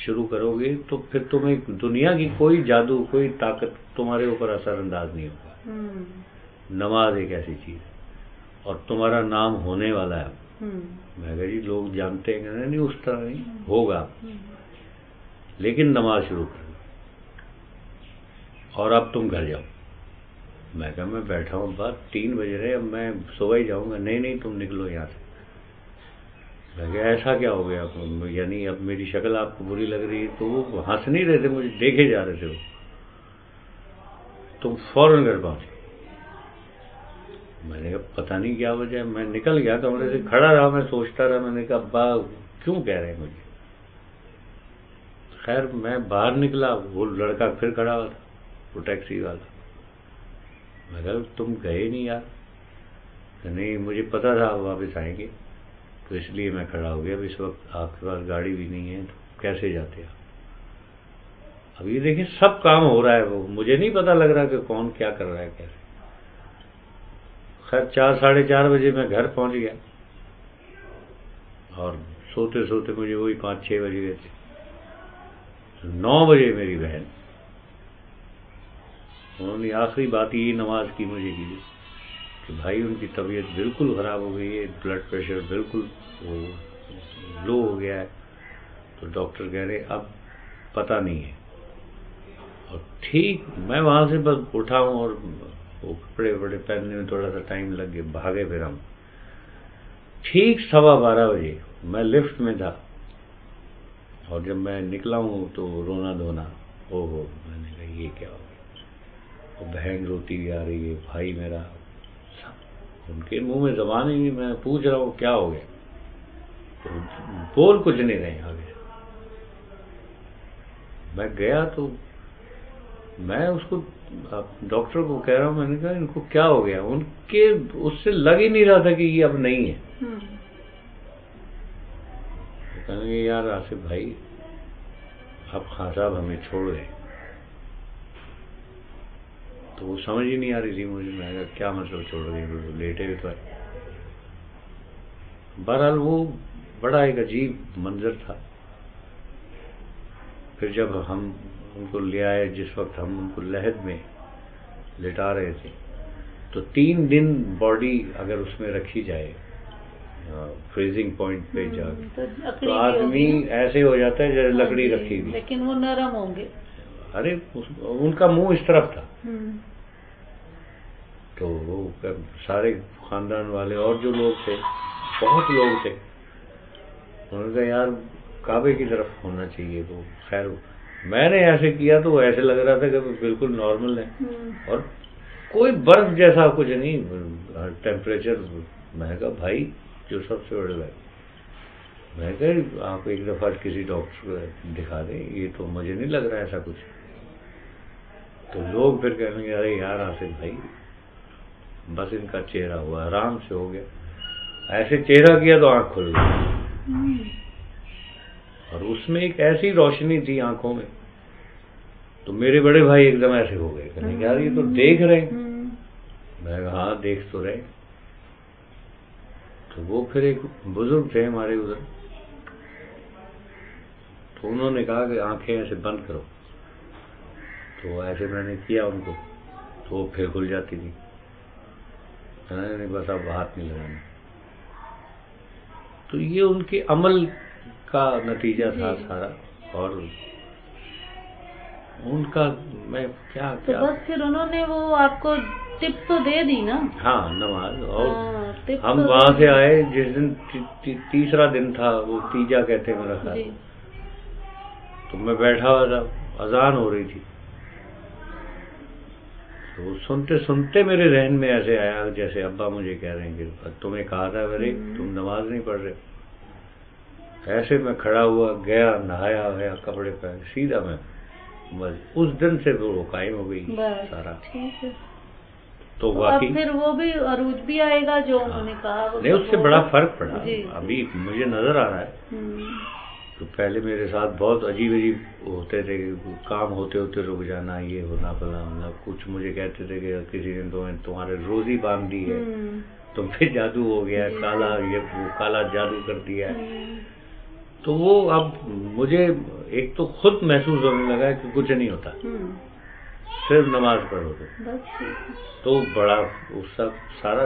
Speaker 2: शुरू करोगे तो फिर तुम्हें दुनिया की कोई जादू, कोई ताकत तुम्हारे ऊपर असरअंदाज नहीं होगा। नमाज एक ऐसी चीज है और तुम्हारा नाम होने वाला है। मैं कहा जी लोग जानते हैं नहीं, उस तरह नहीं होगा, लेकिन नमाज शुरू कर और अब तुम घर जाओ। मैं कहा मैं बैठा हूँ बात 3 बज रहे, अब मैं सुबह ही जाऊंगा। नहीं नहीं तुम निकलो यहाँ से। मैं कहा ऐसा क्या हो गया, यानी अब मेरी शक्ल आपको बुरी लग रही है। तो वो हंस नहीं रहे थे, मुझे देखे जा रहे थे। वो तुम फौरन घर पहुंचे। मैंने कहा पता नहीं क्या वजह है। मैं निकल गया कमरे से, खड़ा रहा, मैं सोचता रहा। मैंने कहा अब्बा क्यों कह रहे हैं मुझे। खैर मैं बाहर निकला, वो लड़का फिर खड़ा हुआ था, वो टैक्सी वाला। मैं कहा तुम गए नहीं यार। नहीं मुझे पता था आप वापस आएंगे, तो इसलिए मैं खड़ा हो गया। अब इस वक्त आपके पास गाड़ी भी नहीं है, तो कैसे जाते आप। अब ये देखिए सब काम हो रहा है, वो मुझे नहीं पता लग रहा कि कौन क्या कर रहा है कैसे। खैर 4 साढ़े 4 बजे मैं घर पहुंच गया और सोते सोते मुझे वही 5-6 बज गए थे। 9 बजे मेरी बहन, उन्होंने आखिरी बात यही नमाज की मुझे की कि भाई उनकी तबीयत बिल्कुल ख़राब हो गई है, ब्लड प्रेशर बिल्कुल लो हो गया है। तो डॉक्टर कह रहे अब पता नहीं है। और ठीक मैं वहाँ से बस उठा हूँ और वो कपड़े वपड़े पहनने में थोड़ा सा टाइम लग गया, भागे फिर हम। ठीक 12:15 बजे मैं लिफ्ट में था और जब मैं निकला हूँ तो रोना धोना, ओहो। मैंने कहा ये क्या हो गया। और बहन रोती भी आ रही है, भाई मेरा, सब उनके मुंह में ज़बान ही नहीं। मैं पूछ रहा हूँ क्या हो गया, तो बोल कुछ नहीं रहे आगे। मैं गया तो मैं उसको डॉक्टर को कह रहा हूँ, मैंने कहा इनको क्या हो गया। उनके उससे लग ही नहीं रहा था कि ये अब नहीं है। कहेंगे यार आसिफ भाई अब खान साहब हमें छोड़ गए। तो वो समझ ही नहीं आ रही थी मुझे। मैं क्या मतलब छोड़ गए, लेटे हुए तो है। बहरहाल वो बड़ा एक अजीब मंजर था। फिर जब हम उनको ले आए, जिस वक्त हम उनको लहद में लिटा रहे थे, तो 3 दिन बॉडी अगर उसमें रखी जाए फ्रीजिंग पॉइंट पे जाकर, तो आदमी ऐसे हो जाता है जैसे लकड़ी रखी हुई।
Speaker 1: लेकिन वो नरम होंगे।
Speaker 2: अरे उनका मुंह इस तरफ था। तो वो सारे खानदान वाले और जो लोग थे, बहुत लोग थे, उन्होंने कहा यार काबे की तरफ होना चाहिए। तो खैर मैंने ऐसे किया तो ऐसे लग रहा था कि बिल्कुल नॉर्मल है, और कोई बर्फ जैसा कुछ नहीं, टेम्परेचर। मैंने कहा भाई जो सबसे बड़ी बात, मैं कहा आप एक दफा किसी डॉक्टर को दिखा दें, ये तो मुझे नहीं लग रहा ऐसा कुछ। तो लोग फिर कहेंगे अरे यार आसिफ भाई बस इनका चेहरा हुआ, आराम से हो गया। ऐसे चेहरा किया तो आंख खुल गई, और उसमें एक ऐसी रोशनी थी आंखों में। तो मेरे बड़े भाई एकदम ऐसे हो गए, कहने यार ये तो देख रहे हैं। मैं कहा हाँ देख तो रहे। तो वो फिर एक बुजुर्ग थे हमारे उधर, तो उन्होंने कहा कि आंखें ऐसे बंद करो। तो ऐसे मैंने किया उनको, तो वो फिर खुल जाती थी। नहीं बस अब हाथ नहीं लगाना। तो ये उनके अमल का नतीजा था सारा। और उनका मैं क्या
Speaker 1: तो बस फिर उन्होंने वो आपको टिप तो दे दी ना।
Speaker 2: हाँ नमाज। और हम तो वहां से आए जिस दिन तीसरा दिन था, वो तीजा कहते हैं मेरा ख्याल। तो मैं बैठा हुआ था, अजान हो रही थी। तो सुनते सुनते मेरे जहन में ऐसे आया जैसे अब्बा मुझे कह रहे हैं कि तुम्हें कहा था मेरे तुम नमाज नहीं पढ़ रहे। ऐसे मैं खड़ा हुआ, गया, नहाया वहाया, कपड़े पहन, सीधा मैं बस उस दिन से वो कायम हो गई सारा।
Speaker 1: ठीक है।
Speaker 2: तो वाकई
Speaker 1: फिर वो भी अरूज भी आएगा जो उन्होंने कहा।
Speaker 2: नहीं, उससे बड़ा फर्क पड़ा। अभी मुझे नजर आ रहा है। तो पहले मेरे साथ बहुत अजीब अजीब होते थे, काम होते होते रुक जाना, ये होना फलाना। कुछ मुझे कहते थे कि किसी दिन तुम्हारे रोजी बांध दी है, तुम पे जादू हो गया, काला ये वो काला जादू कर दिया है। तो वो अब मुझे एक तो खुद महसूस होने लगा कि कुछ नहीं होता, सिर्फ नमाज पढ़ो तो बड़ा उसका सारा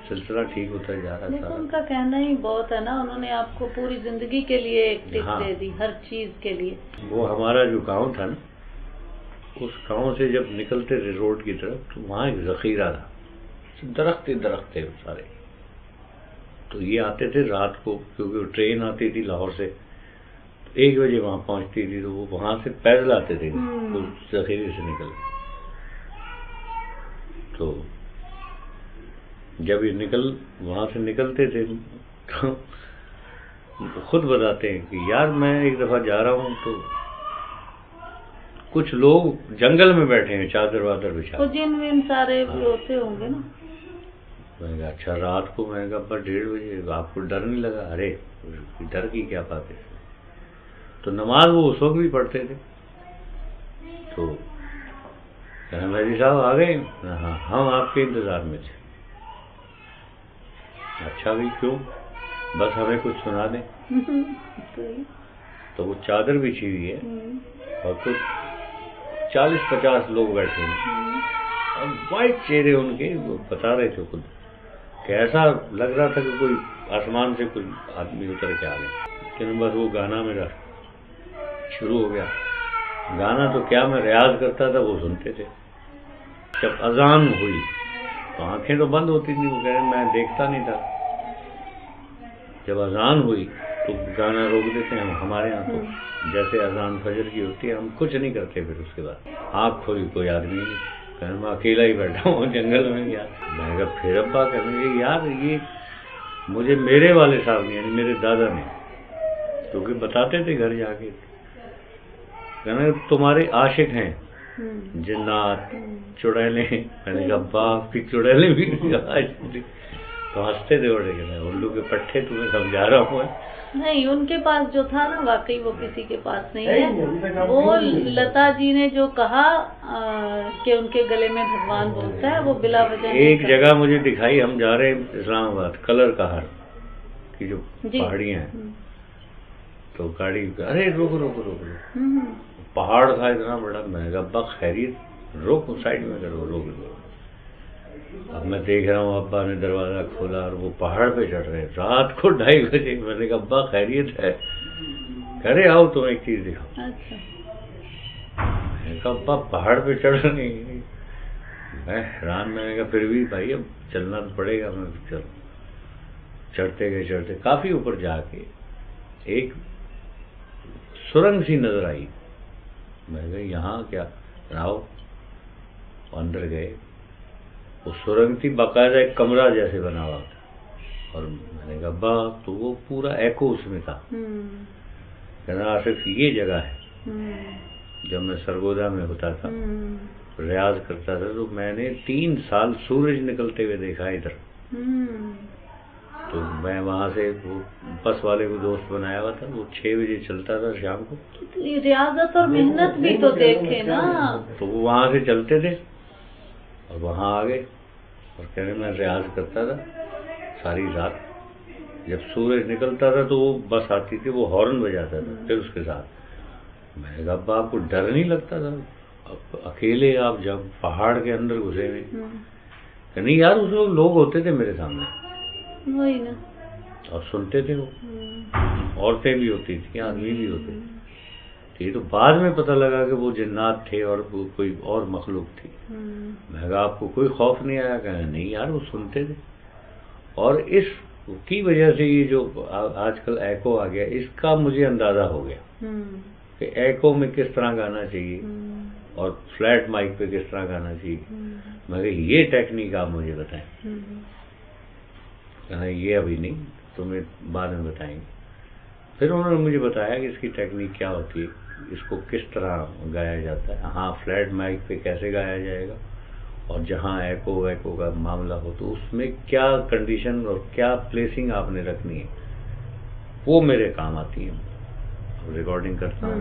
Speaker 2: सिलसिला ठीक होता जा रहा था।
Speaker 1: उनका कहना ही बहुत है ना, उन्होंने आपको पूरी जिंदगी के लिए एक टिप दे दी, हर चीज के लिए।
Speaker 2: वो हमारा जो गांव था ना, उस गांव से जब निकलते थे रोड की तरफ, तो वहां एक जखीरा था, दरख्त ही दरख्त थे सारे। तो ये आते थे रात को, क्योंकि ट्रेन आती थी लाहौर से, तो 1 बजे वहां पहुंचती थी। तो वो वहां से पैदल आते थे उस जखीरे से निकल। तो जब ये वहां से निकलते थे तो खुद बताते हैं कि यार मैं एक दफा जा रहा हूं, तो कुछ लोग जंगल में बैठे हैं चादर वादर बिछा,
Speaker 1: तो जिन विन सारे होते होंगे ना।
Speaker 2: मैंने कहा अच्छा रात को, मैंने कहा पर 1:30 बजे, आपको डर नहीं लगा? अरे डर की क्या बात है। तो नमाज वो उस वक्त भी पढ़ते थे। तो कहना भाई साहब आ गए? हाँ हम आपके इंतजार में थे। अच्छा भी क्यों? बस हमें कुछ सुना दें। तो वो चादर बिछी हुई है और कुछ 40-50 लोग बैठे हैं, और वाइट चेहरे उनके, वो बता रहे थे खुद कि ऐसा लग रहा था कि कोई आसमान से कोई आदमी उतर के आ गया। लेकिन बस वो गाना मेरा शुरू हो गया। गाना तो क्या, मैं रियाज करता था, वो सुनते थे। जब अजान हुई तो आंखें तो बंद होती थी, वो कह रहे मैं देखता नहीं था। जब अजान हुई तो गाना रोक देते हैं हमारे यहाँ। तो जैसे अजान फजर की होती है, हम कुछ नहीं करते। फिर उसके बाद आँख खोली, कोई आदमी नहीं, कहने मैं अकेला ही बैठा हूँ जंगल में। यार मैं कहा फिर अब्बा कहेंगे यार ये मुझे मेरे वाले साहब ने, यानी मेरे दादा ने, क्योंकि बताते थे घर जाके, कहना तुम्हारे आशिक हैं जिन्नात, चुड़ैले। मैंने कहा बाप की चुड़ैले भी तो हंसते थे बड़े, उल्लू के पट्टे तुम्हें समझा रहा हूँ।
Speaker 1: नहीं, उनके पास जो था ना, वाकई वो किसी के पास नहीं है। वो लता जी ने जो कहा कि उनके गले में भगवान बोलता है, वो बिला वजह
Speaker 2: एक जगह मुझे दिखाई, हम जा रहे हैं इस्लामाबाद, कलर का हार, की जो
Speaker 1: जी।
Speaker 2: पहाड़ियाँ हैं, तो गाड़ी, अरे रुक रुक रुक रुक,
Speaker 1: हम्म,
Speaker 2: पहाड़ था इतना बड़ा। मैंने कहा अब्बा खैरियत, रोक, साइड में करो, रोक लो। अब मैं देख रहा हूँ अब्बा ने दरवाजा खोला और वो पहाड़ पे चढ़ रहे हैं रात को 2:30 बजे। मैंने कहा अब्बा खैरियत है? कह रहे आओ तुम्हें एक चीज दिखाओ।
Speaker 1: अच्छा।
Speaker 2: मैंने कहा अब्बा पहाड़ पे चढ़ रहे हैं। मैं हैरान, मैंने कहा फिर भी भाई अब चलना तो पड़ेगा। मैं चलो, चढ़ते गए, चढ़ते काफी ऊपर जाके एक सुरंग सी नजर आई। मैं कहा यहाँ क्या, आओ। अंदर गए, वो सुरंग थी, बाकायदा एक कमरा जैसे बना हुआ था। और मैंने कहा अब्बा, तो वो पूरा एको उसमें था। कहना सिर्फ ये जगह है। जब मैं सरगोदा में होता था, रियाज करता था, तो मैंने 3 साल सूरज निकलते हुए देखा इधर। तो मैं वहां से वो बस वाले को दोस्त बनाया हुआ था, वो 6 बजे चलता था शाम को।
Speaker 1: रियाजत और मेहनत भी तो देखे ना।
Speaker 2: तो वो वहां से चलते थे और वहां आ गए और कह रहे मैं रियाज करता था सारी रात। जब सूरज निकलता था तो वो बस आती थी, वो हॉर्न बजाता था, फिर उसके साथ। मैंने कहा अब्बा आपको डर नहीं लगता था? अब अकेले आप जब पहाड़ के अंदर घुसे हुए। नहीं यार, उस वक्त लोग होते थे मेरे सामने,
Speaker 1: वही ना,
Speaker 2: और सुनते थे वो। औरतें भी होती थी, आदमी भी होते थे। तो ये तो बाद में पता लगा कि वो जिन्नात थे और वो कोई और मखलूक थी। मैं कहा आपको कोई खौफ नहीं आया? कहा नहीं यार, वो सुनते थे। और इसकी वजह से ये जो आजकल एको आ गया, इसका मुझे अंदाजा हो गया कि एको में किस तरह गाना चाहिए और फ्लैट माइक पे किस तरह गाना चाहिए। मैं कहा ये टेक्निक आप मुझे बताएं। कहा ये अभी नहीं, तुम्हें बाद में बताएंगे। फिर उन्होंने मुझे बताया कि इसकी टेक्निक क्या होती है, इसको किस तरह गाया जाता है। हाँ, फ्लैट माइक पे कैसे गाया जाएगा, और जहाँ एको वैको का मामला हो तो उसमें क्या कंडीशन और क्या प्लेसिंग आपने रखनी है, वो मेरे काम आती है। रिकॉर्डिंग करता हूँ,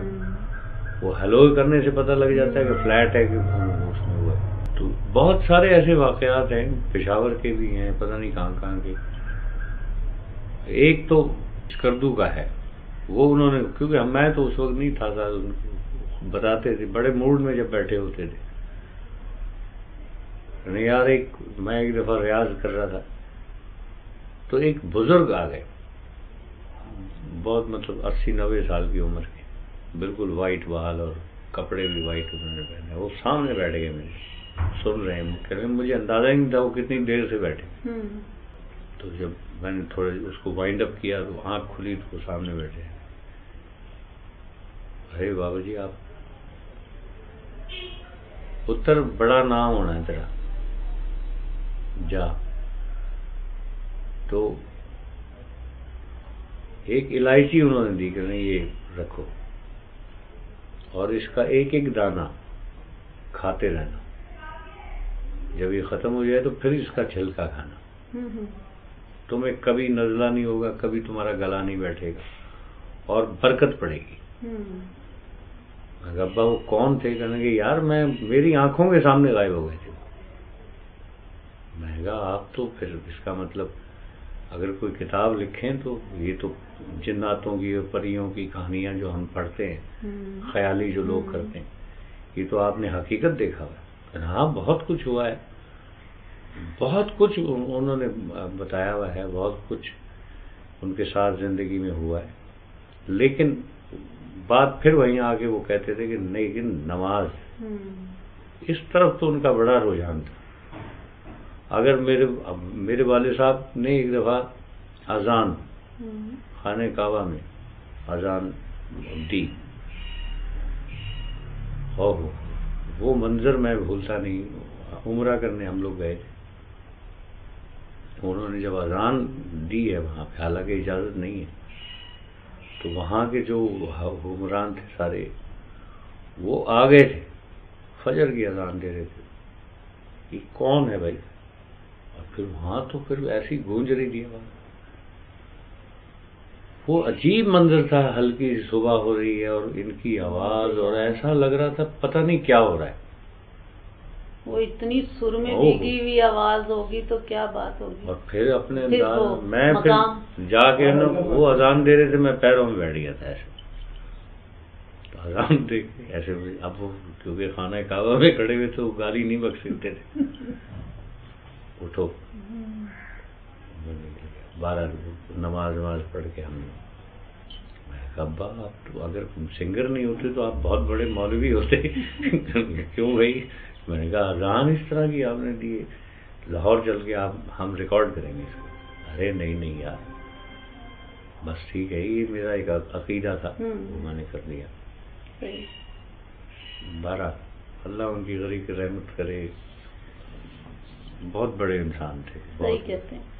Speaker 2: वो हेलो करने से पता लग जाता है कि फ्लैट है कि उसमें हुआ है। तो बहुत सारे ऐसे वाकयात हैं, पेशावर के भी हैं, पता नहीं कहाँ कहाँ के। एक तो स्कर्दू का है, वो उन्होंने, क्योंकि मैं तो उस वक्त नहीं था, उनको बताते थे बड़े मूड में जब बैठे होते थे। नहीं यार, मैं एक दफा रियाज कर रहा था तो एक बुजुर्ग आ गए, बहुत मतलब 80-90 साल की उम्र के, बिल्कुल वाइट बाल और कपड़े भी वाइट उन्होंने पहने। वो सामने बैठ गए मेरे, सुन रहे हैं। कह रहे मुझे अंदाजा ही नहीं था वो कितनी देर से बैठे। तो जब मैंने थोड़ा उसको वाइंड अप किया तो आंख खुली तो वो सामने बैठे। अरे बाबू जी, आप उत्तर बड़ा नाम होना है तेरा, जा। तो एक इलायची उन्होंने दी कि नहीं ये रखो, और इसका एक एक दाना खाते रहना। जब ये खत्म हो जाए तो फिर इसका छिलका खाना। तुम्हें कभी नजला नहीं होगा, कभी तुम्हारा गला नहीं बैठेगा और बरकत पड़ेगी। अब्बा वो कौन थे? कहने कि यार मेरी आंखों के सामने गायब हो गए थे। मैं कहा आप तो फिर इसका मतलब अगर कोई किताब लिखें तो ये तो जिन्नातों की और परियों की कहानियां जो हम पढ़ते हैं, ख्याली जो लोग करते हैं, ये तो आपने हकीकत देखा हुआ। हाँ, बहुत कुछ हुआ है, बहुत कुछ उन्होंने बताया हुआ है, बहुत कुछ उनके साथ जिंदगी में हुआ है। लेकिन बात फिर वहीं आके वो कहते थे कि नहीं, कि नमाज, इस तरफ तो उनका बड़ा रुझान था। अगर मेरे वाले साहब ने एक दफा अजान खाने काबा में अजान दी, और वो मंजर मैं भूलता नहीं। उम्रा करने हम लोग गए थे, उन्होंने जब अजान दी है वहां पे, हालांकि इजाजत नहीं है, तो वहां के जो हुक्मरान थे सारे वो आ गए थे, फजर की अजान दे रहे थे कि कौन है भाई। और फिर वहां तो फिर ऐसी गूंज रही थी आवाज, वो अजीब मंजर था। हल्की सुबह हो रही है और इनकी आवाज, और ऐसा लग रहा था पता नहीं क्या हो रहा है।
Speaker 1: वो इतनी सुर में
Speaker 2: ओह।
Speaker 1: भीगी हुई आवाज होगी तो क्या बात होगी।
Speaker 2: और फिर अपने
Speaker 1: फिर
Speaker 2: अंदाज
Speaker 1: वो
Speaker 2: मैं
Speaker 1: मकाम।
Speaker 2: फिर जाके ना वो अजान दे रहे थे, मैं पैरों में बैठ गया था ऐसे। तो अजान देख के ऐसे हुई। अब वो क्योंकि खाना काबा में खड़े हुए तो गाली नहीं बक सकते थे। उठो 12 नमाज वमाज पढ़ के हमने, मैं कहा अब्बा आप तो अगर सिंगर नहीं होते तो आप बहुत बड़े मौलवी होते। क्यों भाई? मैंने कहा अजान इस तरह की आपने दी है, लाहौर चल के आप हम रिकॉर्ड करेंगे इसको। अरे नहीं नहीं यार, बस ठीक है, ये मेरा एक अकीदा था, वो मैंने कर दिया।
Speaker 1: सही।
Speaker 2: 12 अल्लाह उनकी गरीब की रहमत करे, बहुत बड़े इंसान थे।
Speaker 1: सही कहते हैं।